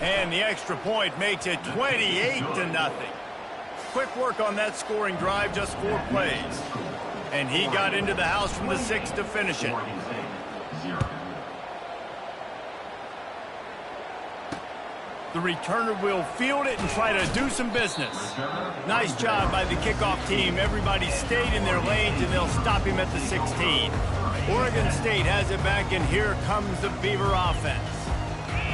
And the extra point makes it 28-0. Quick work on that scoring drive, just 4 plays. And he got into the house from the 6 to finish it. The returner will field it and try to do some business. Nice job by the kickoff team. Everybody stayed in their lanes, and they'll stop him at the 16. Oregon State has it back, and here comes the Beaver offense.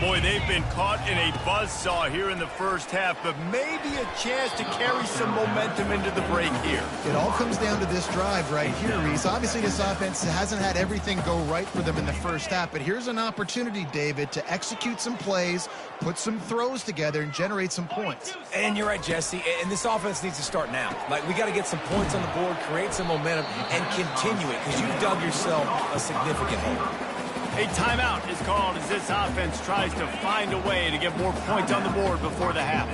Boy, they've been caught in a buzzsaw here in the first half, but maybe a chance to carry some momentum into the break here. It all comes down to this drive right here, Reese. Obviously, this offense hasn't had everything go right for them in the first half, but here's an opportunity, David, to execute some plays, put some throws together, and generate some points. And you're right, Jesse, and this offense needs to start now. Like, we got to get some points on the board, create some momentum, and continue it, because you've dug yourself a significant hole. A timeout is called as this offense tries to find a way to get more points on the board before the half.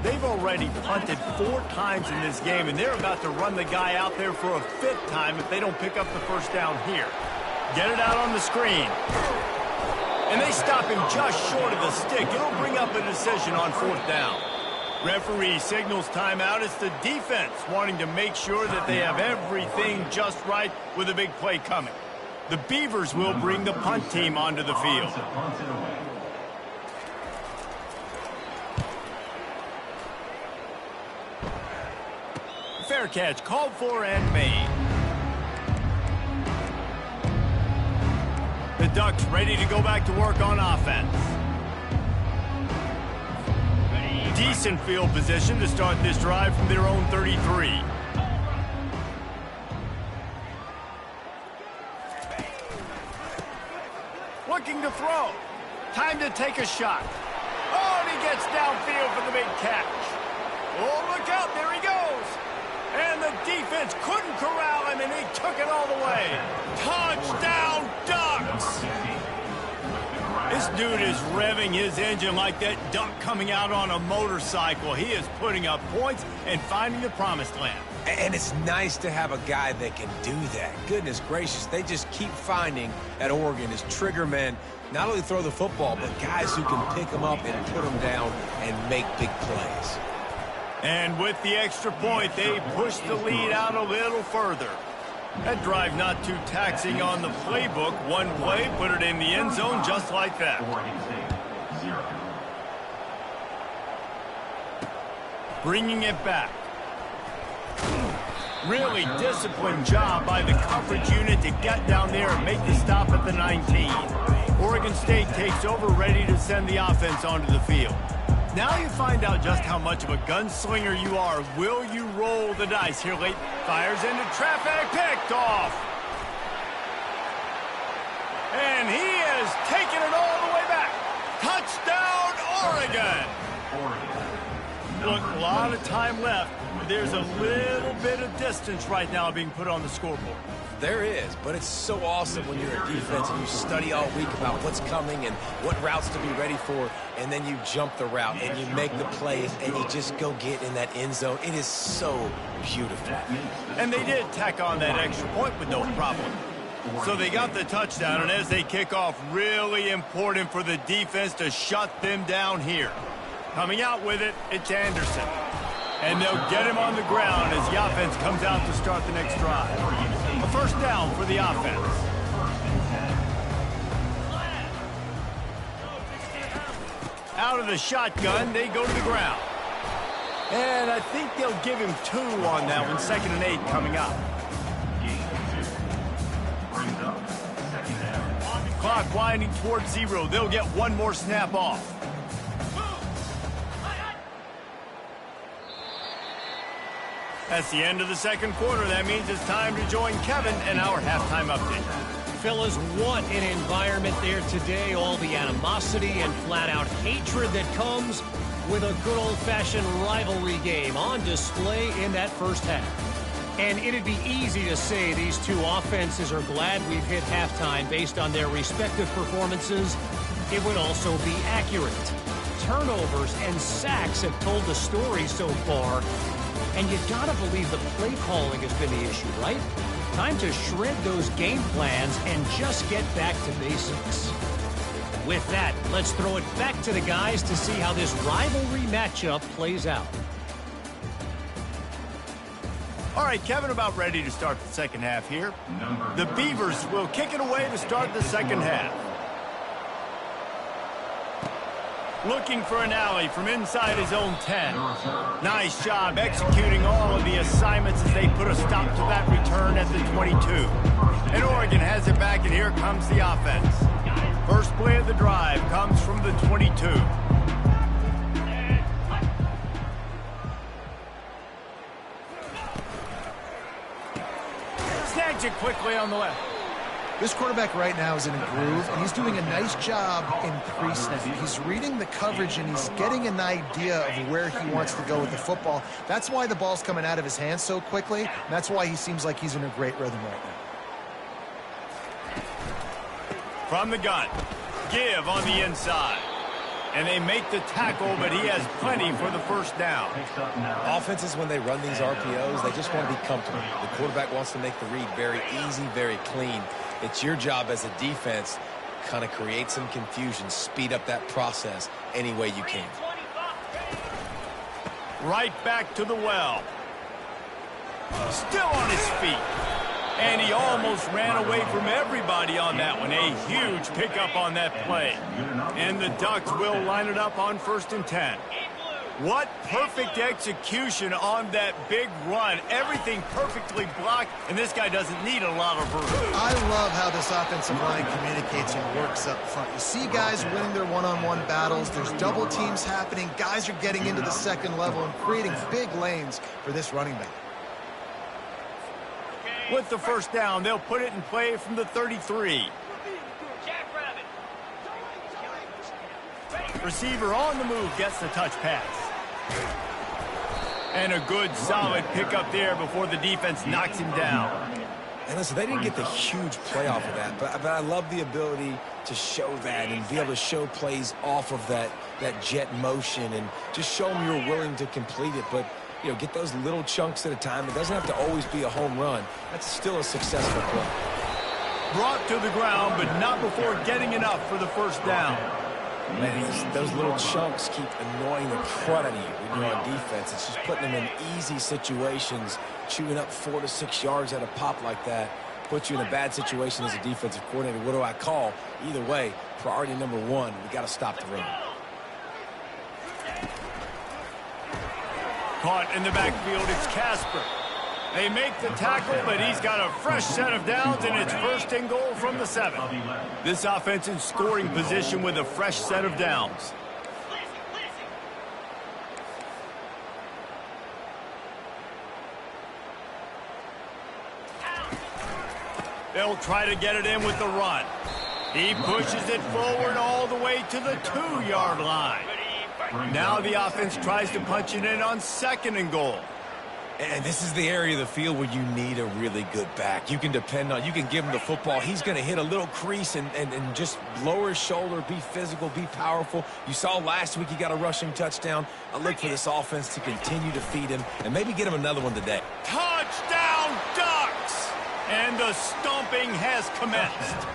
They've already punted 4 times in this game, and they're about to run the guy out there for a 5th time if they don't pick up the first down here. Get it out on the screen. And they stop him just short of the stick. It'll bring up a decision on 4th down. Referee signals timeout. It's the defense wanting to make sure that they have everything just right with a big play coming. The Beavers will bring the punt team onto the field. Fair catch called for and made. The Ducks ready to go back to work on offense. Decent field position to start this drive from their own 33. Looking to throw. Time to take a shot. Oh, and he gets downfield for the big catch. Oh, look out. There he goes. And the defense couldn't corral him, and he took it all the way. Touchdown, Ducks. This dude is revving his engine like that duck coming out on a motorcycle. He is putting up points and finding the promised land. And it's nice to have a guy that can do that. Goodness gracious, they just keep finding at Oregon is trigger men, not only throw the football, but guys who can pick them up and put them down and make big plays. And with the extra point, they push the lead out a little further. That drive not too taxing on the playbook. One play, put it in the end zone just like that. Bringing it back. Really disciplined job by the coverage unit to get down there and make the stop at the 19. Oregon State takes over, ready to send the offense onto the field. Now you find out just how much of a gunslinger you are. Will you roll the dice here late? Fires into traffic, picked off. And he is taking it all the way back. Touchdown, Oregon. Look, a lot of time left. There's a little bit of distance right now being put on the scoreboard. There is, but it's so awesome when you're a defense and you study all week about what's coming and what routes to be ready for, and then you jump the route and you make the plays and you just go get in that end zone. It is so beautiful. And they did tack on that extra point with no problem. So they got the touchdown, and as they kick off, really important for the defense to shut them down here. Coming out with it, it's Anderson. And they'll get him on the ground as the offense comes out to start the next drive. A first down for the offense. Out of the shotgun, they go to the ground. And I think they'll give him 2 on that one. 2nd and 8 coming up. Clock winding towards 0. They'll get 1 more snap off. That's the end of the second quarter. That means it's time to join Kevin in our halftime update. Fellas, what an environment there today. All the animosity and flat-out hatred that comes with a good old-fashioned rivalry game on display in that first half. And it'd be easy to say these two offenses are glad we've hit halftime based on their respective performances. It would also be accurate. Turnovers and sacks have told the story so far. And you gotta believe the play calling has been the issue, right? Time to shred those game plans and just get back to basics. With that, let's throw it back to the guys to see how this rivalry matchup plays out. All right, Kevin, about ready to start the second half here. The Beavers will kick it away to start the second half. Looking for an alley from inside his own 10. Nice job executing all of the assignments as they put a stop to that return at the 22. And Oregon has it back, and here comes the offense. First play of the drive comes from the 22. Snags it quickly on the left. This quarterback right now is in a groove, and he's doing a nice job in pre-snap. He's reading the coverage, and he's getting an idea of where he wants to go with the football. That's why the ball's coming out of his hands so quickly, and that's why he seems like he's in a great rhythm right now. From the gun, give on the inside. And they make the tackle, but he has plenty for the first down. Offenses, when they run these RPOs, they just want to be comfortable. The quarterback wants to make the read very easy, very clean. It's your job as a defense, kind of create some confusion, speed up that process any way you can. Right back to the well. Still on his feet. And he almost ran away from everybody on that one. A huge pickup on that play. And the Ducks will line it up on 1st and 10. What perfect execution on that big run. Everything perfectly blocked, and this guy doesn't need a lot of room. I love how this offensive line communicates and works up front. You see guys winning their one-on-one battles. There's double teams happening. Guys are getting into the second level and creating big lanes for this running back. With the first down, they'll put it in play from the 33. Receiver on the move gets the touch pass. And a good, solid pickup there before the defense knocks him down. And listen, they didn't get the huge play off of that, but I love the ability to show that and be able to show plays off of that jet motion and just show them you're willing to complete it. But you know, get those little chunks at a time. It doesn't have to always be a home run. That's still a successful play. Brought to the ground, but not before getting enough for the first down. Man, those little chunks keep annoying the crud out of you when you're on defense. It's just putting them in easy situations, chewing up 4 to 6 yards at a pop like that. Puts you in a bad situation as a defensive coordinator. What do I call? Either way, priority number one, we got to stop the run. Caught in the backfield, it's Casper. They make the tackle, but he's got a fresh set of downs, and it's 1st and goal from the 7. This offense in scoring position with a fresh set of downs. They'll try to get it in with the run. He pushes it forward all the way to the 2-yard line. Now the offense tries to punch it in on 2nd and goal. And this is the area of the field where you need a really good back. You can depend on, you can give him the football. He's going to hit a little crease and just lower his shoulder, be physical, be powerful. You saw last week he got a rushing touchdown. I look for this offense to continue to feed him and maybe get him another one today. Touchdown, Ducks! And the stomping has commenced.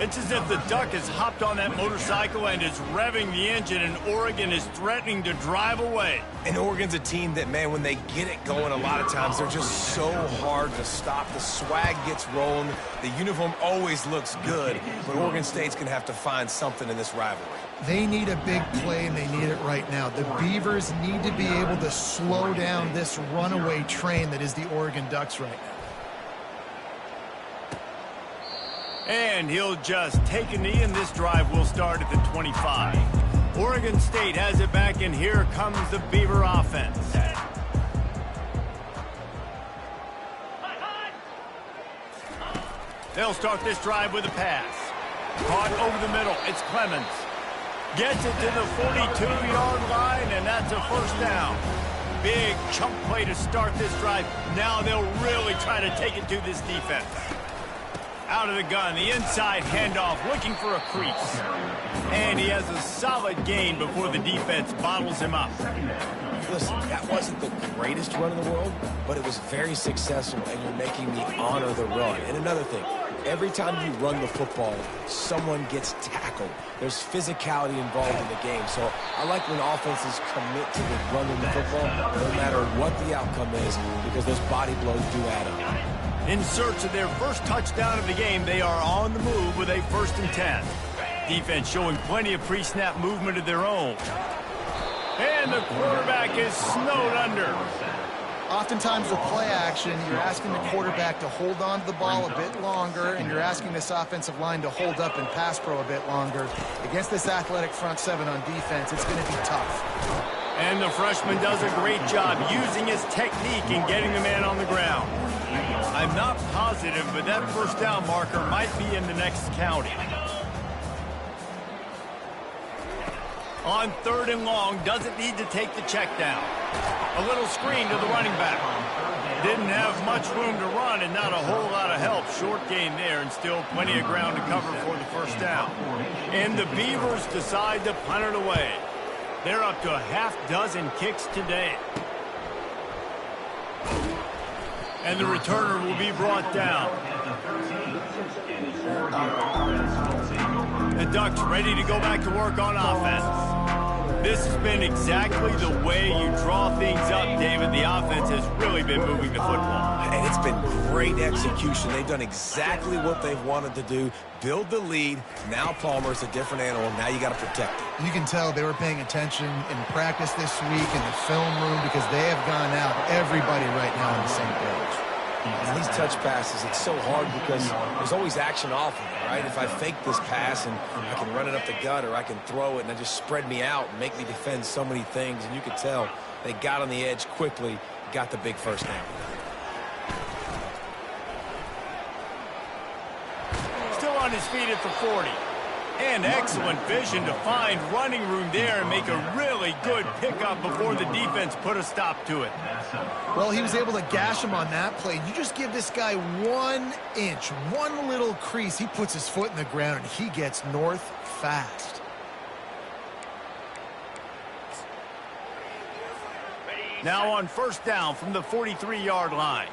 It's as if the Duck has hopped on that motorcycle and is revving the engine, and Oregon is threatening to drive away. And Oregon's a team that, man, when they get it going, a lot of times they're just so hard to stop. The swag gets rolling. The uniform always looks good, but Oregon State's going to have to find something in this rivalry. They need a big play, and they need it right now. The Beavers need to be able to slow down this runaway train that is the Oregon Ducks right now. And he'll just take a knee, and this drive will start at the 25. Oregon State has it back, and here comes the Beaver offense. They'll start this drive with a pass. Caught over the middle. It's Clemens. Gets it to the 42-yard line, and that's a 1st down. Big chunk play to start this drive. Now they'll really try to take it to this defense. Out of the gun, the inside handoff, looking for a crease. And he has a solid gain before the defense bottles him up. Listen, that wasn't the greatest run in the world, but it was very successful, and you're making me honor the run. And another thing, Every time you run the football, someone gets tackled. There's physicality involved in the game. So I like when offenses commit to the running the football, no matter what the outcome is, because those body blows do add up. In search of their first touchdown of the game, they are on the move with a 1st and 10. Defense showing plenty of pre-snap movement of their own. And the quarterback is snowed under. Oftentimes with play action, you're asking the quarterback to hold on to the ball a bit longer, and you're asking this offensive line to hold up and pass pro a bit longer. Against this athletic front seven on defense, it's going to be tough. And the freshman does a great job using his technique and getting the man on the ground. I'm not positive, but that first down marker might be in the next county. On 3rd and long, doesn't need to take the check down. A little screen to the running back. Didn't have much room to run and not a whole lot of help. Short gain there and still plenty of ground to cover for the first down. And the Beavers decide to punt it away. They're up to a half-dozen kicks today. And the returner will be brought down. The Ducks ready to go back to work on offense. This has been exactly the way you draw things up, David. The offense has really been moving the football. And it's been great execution. They've done exactly what they've wanted to do. Build the lead. Now Palmer's a different animal. Now you got to protect it. You can tell they were paying attention in practice this week in the film room because they have gone out, everybody right now on the same page. And these touch passes, it's so hard because there's always action off of it, right? If I fake this pass and I can run it up the gut or I can throw it and it just spread me out and make me defend so many things. And you can tell they got on the edge quickly, got the big first down. Still on his feet at the 40. And excellent vision to find running room there and make a really good pickup before the defense put a stop to it. Well, he was able to gash him on that play. You just give this guy 1 inch, one little crease. He puts his foot in the ground, and he gets north fast. Now on 1st down from the 43-yard line.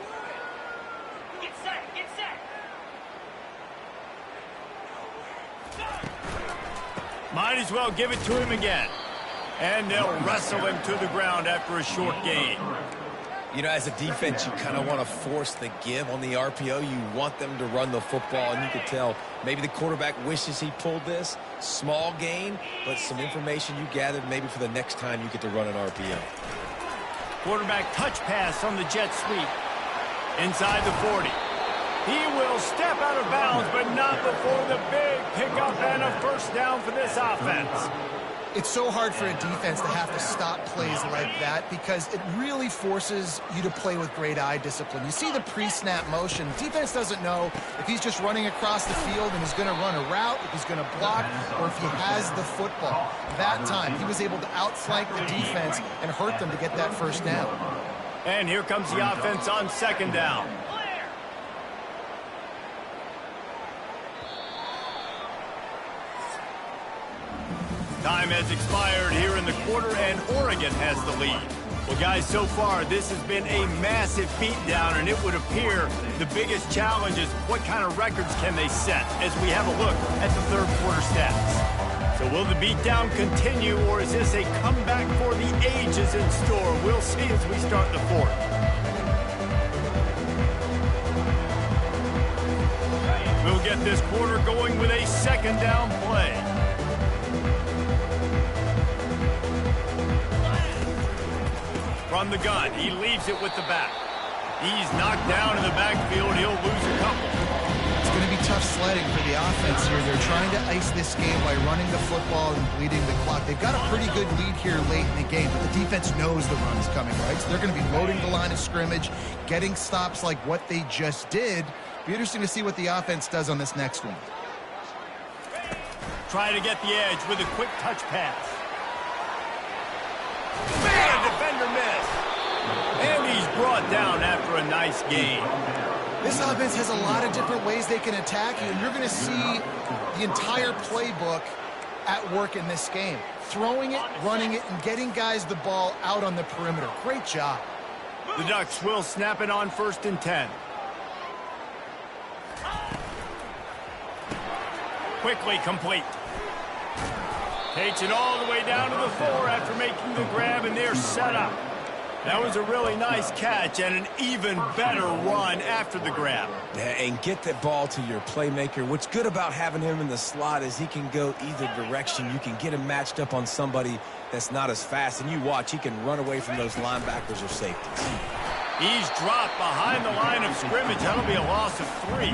Get set, get set. Might as well give it to him again. And they'll wrestle him to the ground after a short gain. You know, as a defense, you kind of want to force the give on the RPO. You want them to run the football, and you could tell maybe the quarterback wishes he pulled this. Small gain, but some information you gathered maybe for the next time you get to run an RPO. Quarterback touch pass on the jet sweep. Inside the 40. He will step out of bounds, but not before the big pickup and a first down for this offense. It's so hard for a defense to have to stop plays like that because it really forces you to play with great eye discipline. You see the pre-snap motion. Defense doesn't know if he's just running across the field and he's going to run a route, if he's going to block, or if he has the football. That time, he was able to outflank the defense and hurt them to get that first down. And here comes the offense on 2nd down. Time has expired here in the quarter, and Oregon has the lead. Well, guys, so far, this has been a massive beatdown, and it would appear the biggest challenge is what kind of records can they set as we have a look at the 3rd quarter stats. So will the beatdown continue, or is this a comeback for the ages in store? We'll see as we start the 4th. We'll get this quarter going with a 2nd down play. From the gun, he leaves it with the back. He's knocked down in the backfield. He'll lose a couple. It's going to be tough sledding for the offense here. They're trying to ice this game by running the football and bleeding the clock. They've got a pretty good lead here late in the game, but the defense knows the run's coming, right? So they're going to be loading the line of scrimmage, getting stops like what they just did. Be interesting to see what the offense does on this next one. Try to get the edge with a quick touch pass. Man, defender missed. And he's brought down after a nice gain. This offense has a lot of different ways they can attack you, and you're going to see the entire playbook at work in this game. Throwing it, running it, and getting guys the ball out on the perimeter. Great job. The Ducks will snap it on 1st and 10. quickly complete. Takes it all the way down to the 4 after making the grab, and they're set up. That was a really nice catch and an even better run after the grab. Yeah, and get that ball to your playmaker. What's good about having him in the slot is he can go either direction. You can get him matched up on somebody that's not as fast, and you watch, he can run away from those linebackers or safeties. He's dropped behind the line of scrimmage. That'll be a loss of 3.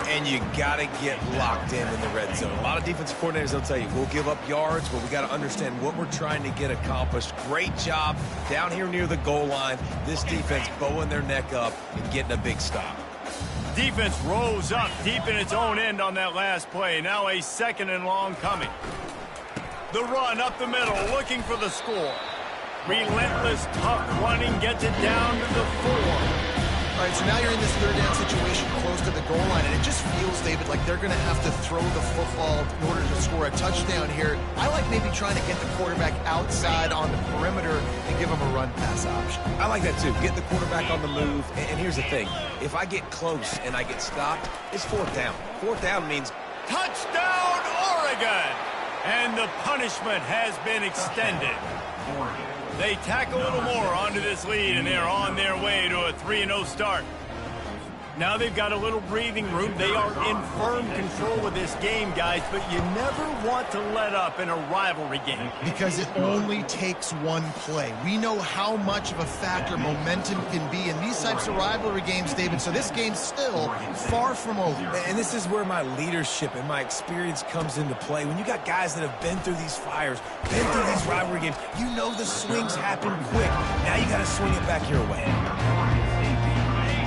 And you got to get locked in the red zone. A lot of defensive coordinators will tell you, we'll give up yards, but we got to understand what we're trying to get accomplished. Great job down here near the goal line. This defense bowing their neck up and getting a big stop. Defense rose up deep in its own end on that last play. Now a 2nd and long coming. The run up the middle, looking for the score. Relentless, tough running, gets it down to the 4. All right, so now you're in this 3rd down situation close to the goal line, and it just feels, David, like they're going to have to throw the football in order to score a touchdown here. I like maybe trying to get the quarterback outside on the perimeter and give him a run-pass option. I like that, too. Get the quarterback on the move. And here's the thing. If I get close and I get stopped, it's 4th down. 4th down means touchdown, Oregon! And the punishment has been extended. They tack a little more onto this lead, and they're on their way to a 3-0 start. Now they've got a little breathing room. They are in firm control of this game, guys, but you never want to let up in a rivalry game. Because it only takes one play. We know how much of a factor momentum can be in these types of rivalry games, David, so this game's still far from over. And this is where my leadership and my experience comes into play. When you got guys that have been through these fires, been through these rivalry games, you know the swings happen quick. Now you got to swing it back your way.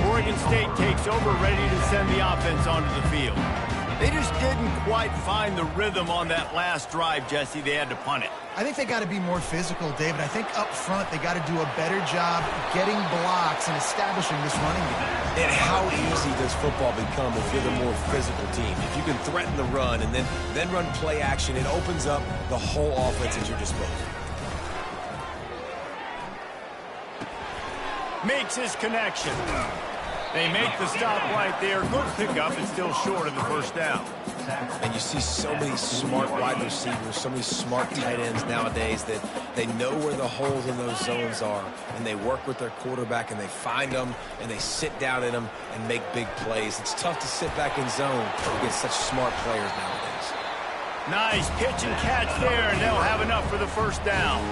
Oregon State takes over, ready to send the offense onto the field. They just didn't quite find the rhythm on that last drive, Jesse. They had to punt it. I think they got to be more physical, David. I think up front they got to do a better job getting blocks and establishing this running game. And how easy does football become if you're the more physical team? If you can threaten the run and then run play action, it opens up the whole offense at your disposal. Makes his connection. They make the stop right there. Good pickup and still short of the 1st down. And you see so many smart wide receivers, so many smart tight ends nowadays that they know where the holes in those zones are, and they work with their quarterback, and they find them, and they sit down in them and make big plays. It's tough to sit back in zone against such smart players nowadays. Nice pitch and catch there, and they'll have enough for the 1st down.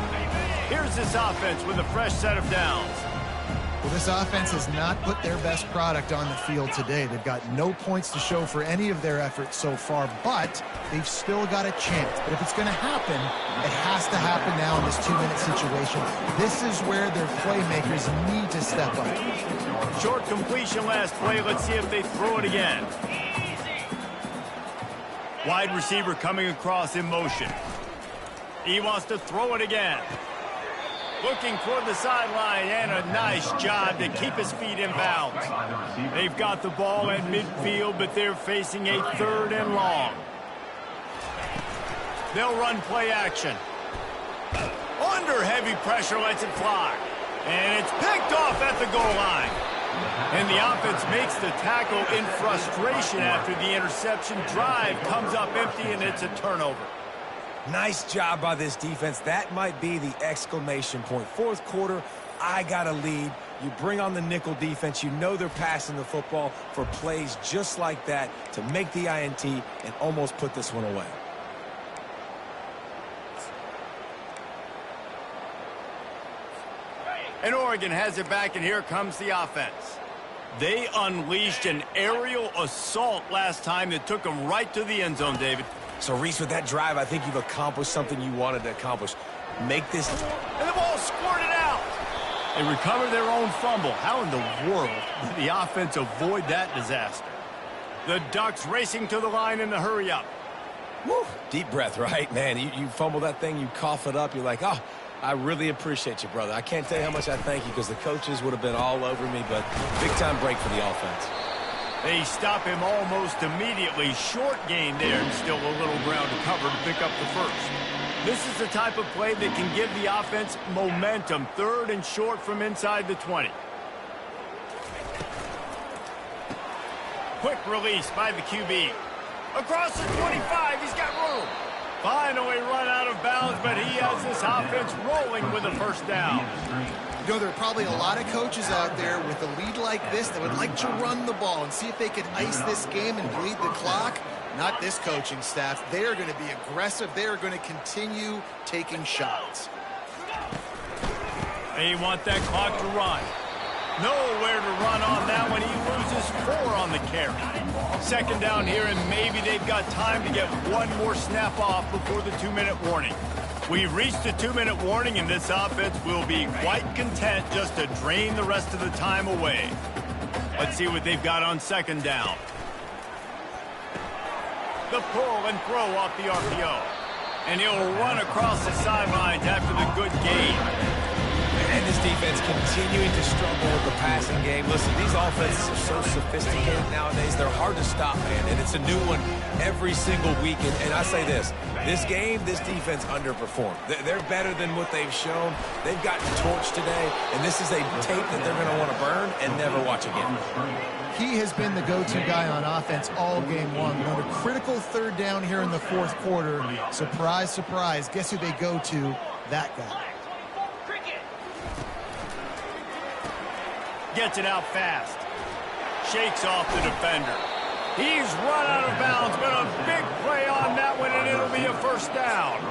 Here's this offense with a fresh set of downs. Well, this offense has not put their best product on the field today. They've got no points to show for any of their efforts so far, but they've still got a chance. But if it's going to happen, it has to happen now in this 2-minute situation. This is where their playmakers need to step up. Short completion last play. Let's see if they throw it again. Wide receiver coming across in motion. He wants to throw it again. Looking toward the sideline, and a nice job to keep his feet in bounds. They've got the ball at midfield, but they're facing a 3rd and long. They'll run play action. Under heavy pressure, lets it fly. And it's picked off at the goal line. And the offense makes the tackle in frustration after the interception. Drive comes up empty, and it's a turnover. Nice job by this defense. That might be the exclamation point. 4th quarter, I got a lead. You bring on the nickel defense. You know they're passing the football for plays just like that to make the INT and almost put this one away. And Oregon has it back, and here comes the offense. They unleashed an aerial assault last time that took them right to the end zone, David. So, Reese, with that drive, I think you've accomplished something you wanted to accomplish. Make this... And the ball squirted out. They recover their own fumble. How in the world did the offense avoid that disaster? The Ducks racing to the line in the hurry-up. Woo, deep breath, right? Man, you fumble that thing, you cough it up, you're like, oh, I really appreciate you, brother. I can't tell you how much I thank you because the coaches would have been all over me, but big-time break for the offense. They stop him almost immediately. Short gain there, and still a little ground to cover to pick up the 1st. This is the type of play that can give the offense momentum. 3rd and short from inside the 20. Quick release by the QB. Across the 25, he's got room. Finally run out of bounds, but he has this offense rolling with a first down. You know, there are probably a lot of coaches out there with a lead like this that would like to run the ball and see if they could ice this game and bleed the clock. Not this coaching staff. They are going to be aggressive. They are going to continue taking shots. They want that clock to run. Nowhere to run on that one. He loses 4 on the carry. Second down here, and maybe they've got time to get one more snap off before the 2-minute warning. We've reached the 2-minute warning, and this offense will be quite content just to drain the rest of the time away. Let's see what they've got on second down. The pull and throw off the RPO. And he'll run across the sidelines after the good gain. And this defense continuing to struggle with the passing game. Listen, these offenses are so sophisticated nowadays. They're hard to stop, man. And it's a new one every single week. And I say this game, this defense underperformed. They're better than what they've shown. They've gotten torched today. And this is a tape that they're going to want to burn and never watch again. He has been the go-to guy on offense all game long. On a critical third down here in the fourth quarter. Surprise, surprise. Guess who they go to? That guy. Gets it out fast. Shakes off the defender. He's run out of bounds, but a big play on that one, and it'll be a first down.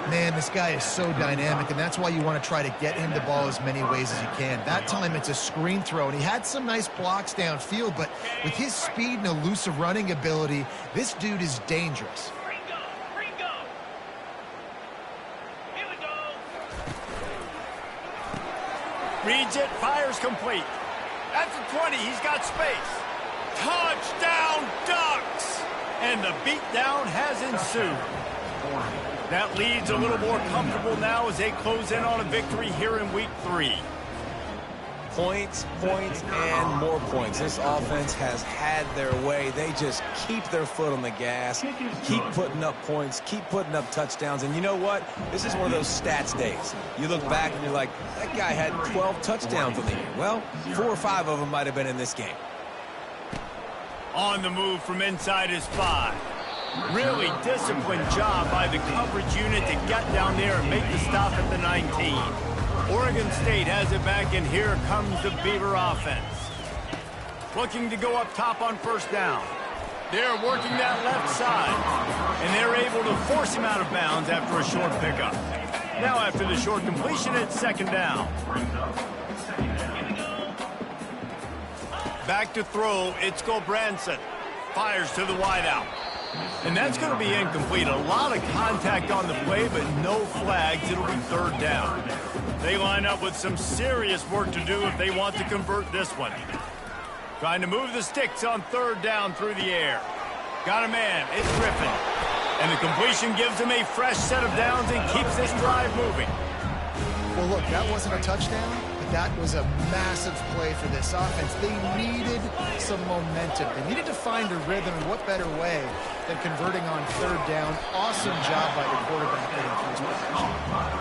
Man, this guy is so dynamic, and that's why you want to try to get him the ball as many ways as you can. That time it's a screen throw, and he had some nice blocks downfield, but with his speed and elusive running ability, this dude is dangerous. Reads it, fires complete. At the 20, he's got space. Touchdown, Ducks! And the beatdown has ensued. That lead's a little more comfortable now as they close in on a victory here in week 3. Points, and more points. This offense has had their way. They just keep their foot on the gas, keep putting up points, keep putting up touchdowns. And you know what? This is one of those stats days. You look back and you're like, that guy had 12 touchdowns on the year. Well, 4 or 5 of them might have been in this game. On the move from inside his 5. Really disciplined job by the coverage unit to get down there and make the stop at the 19. Oregon State has it back, and here comes the Beaver offense. Looking to go up top on first down. They're working that left side, and they're able to force him out of bounds after a short pickup. Now after the short completion, it's second down. Back to throw, it's Gulbranson. Fires to the wideout. And that's going to be incomplete. A lot of contact on the play, but no flags. It'll be third down. They line up with some serious work to do if they want to convert this one. Trying to move the sticks on third down through the air. Got a man. It's Griffin. And the completion gives him a fresh set of downs and keeps this drive moving. Well, look, that wasn't a touchdown, but that was a massive play for this offense. They needed some momentum. They needed to find a rhythm, and what better way than converting on third down. Awesome job by the quarterback getting through his protection.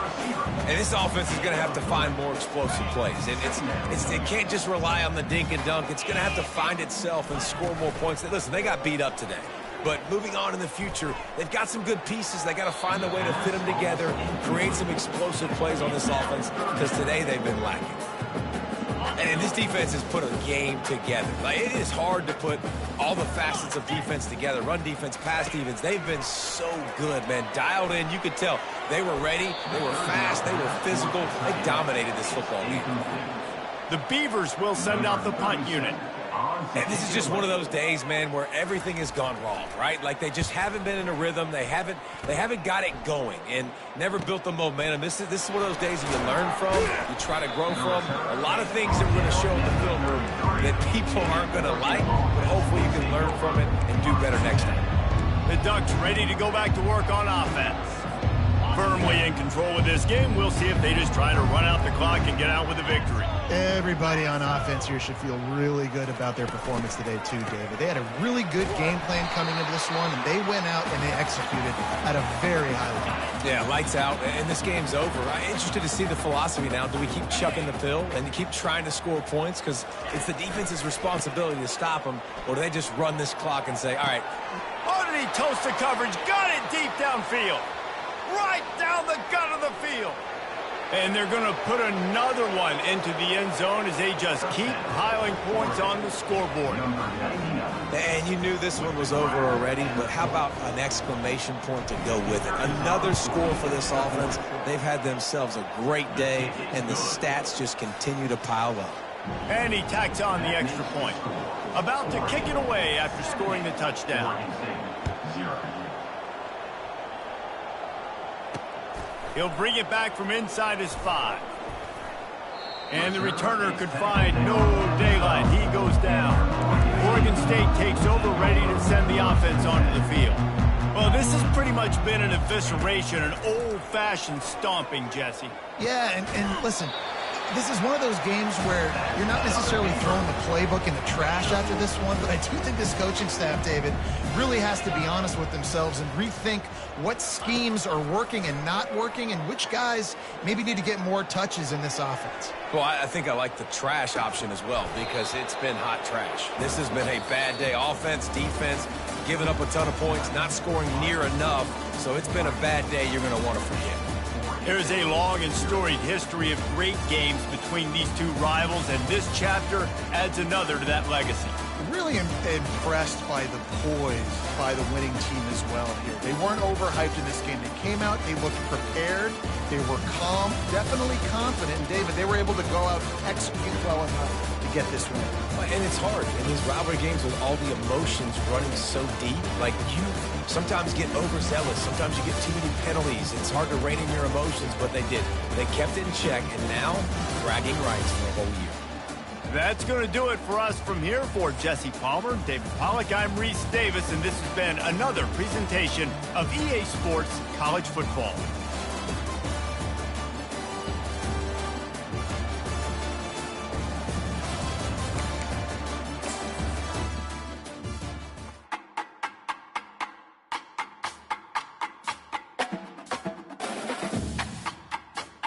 And this offense is going to have to find more explosive plays. It can't just rely on the dink and dunk. It's going to have to find itself and score more points. Listen, they got beat up today. But moving on in the future, they've got some good pieces. They got to find a way to fit them together, create some explosive plays on this offense, because today they've been lacking. And this defense has put a game together. Like, it is hard to put all the facets of defense together. Run defense, pass defense. They've been so good, man. Dialed in. You could tell they were ready. They were fast. They were physical. They dominated this football week. The Beavers will send out the punt unit. And this is just one of those days, man, where everything has gone wrong, right? Like, they just haven't been in a rhythm. They haven't got it going and never built the momentum. This is one of those days that you learn from, you try to grow from. A lot of things that we're going to show in the film room that people aren't going to like, but hopefully you can learn from it and do better next time. The Ducks ready to go back to work on offense. Firmly in control of this game. We'll see if they just try to run out the clock and get out with a victory. Everybody on offense here should feel really good about their performance today too, David. They had a really good game plan coming into this one, and they went out and they executed at a very high level. Yeah, lights out, and this game's over. I'm interested to see the philosophy now. Do we keep chucking the pill and keep trying to score points? Because it's the defense's responsibility to stop them, or do they just run this clock and say, all right. Oh, did he toast the coverage? Got it deep downfield. Right down the gut of the field. And they're going to put another one into the end zone as they just keep piling points on the scoreboard. And you knew this one was over already, but how about an exclamation point to go with it? Another score for this offense. They've had themselves a great day, and the stats just continue to pile up. And he tacks on the extra point. About to kick it away after scoring the touchdown. He'll bring it back from inside his 5. And the returner could find no daylight. He goes down. Oregon State takes over, ready to send the offense onto the field. Well, this has pretty much been an evisceration, an old-fashioned stomping, Jesse. Yeah, and listen, this is one of those games where you're not necessarily throwing the playbook in the trash after this one, but I do think this coaching staff, David, really has to be honest with themselves and rethink what schemes are working and not working and which guys maybe need to get more touches in this offense. Well, I think I like the trash option as well because it's been hot trash. This has been a bad day. Offense, defense, giving up a ton of points, not scoring near enough. So it's been a bad day you're going to want to forget. There's a long and storied history of great games between these two rivals, and this chapter adds another to that legacy. Really impressed by the poise by the winning team as well here. They weren't overhyped in this game. They came out, they looked prepared, they were calm, definitely confident. And David, they were able to go out and execute well enough to get this win. And it's hard in these rivalry games with all the emotions running so deep. Like, you sometimes get overzealous. Sometimes you get too many penalties. It's hard to rein in your emotions, but they did. They kept it in check, and now bragging rights for a whole year. That's going to do it for us from here. For Jesse Palmer, David Pollack, I'm Reese Davis, and this has been another presentation of EA Sports College Football.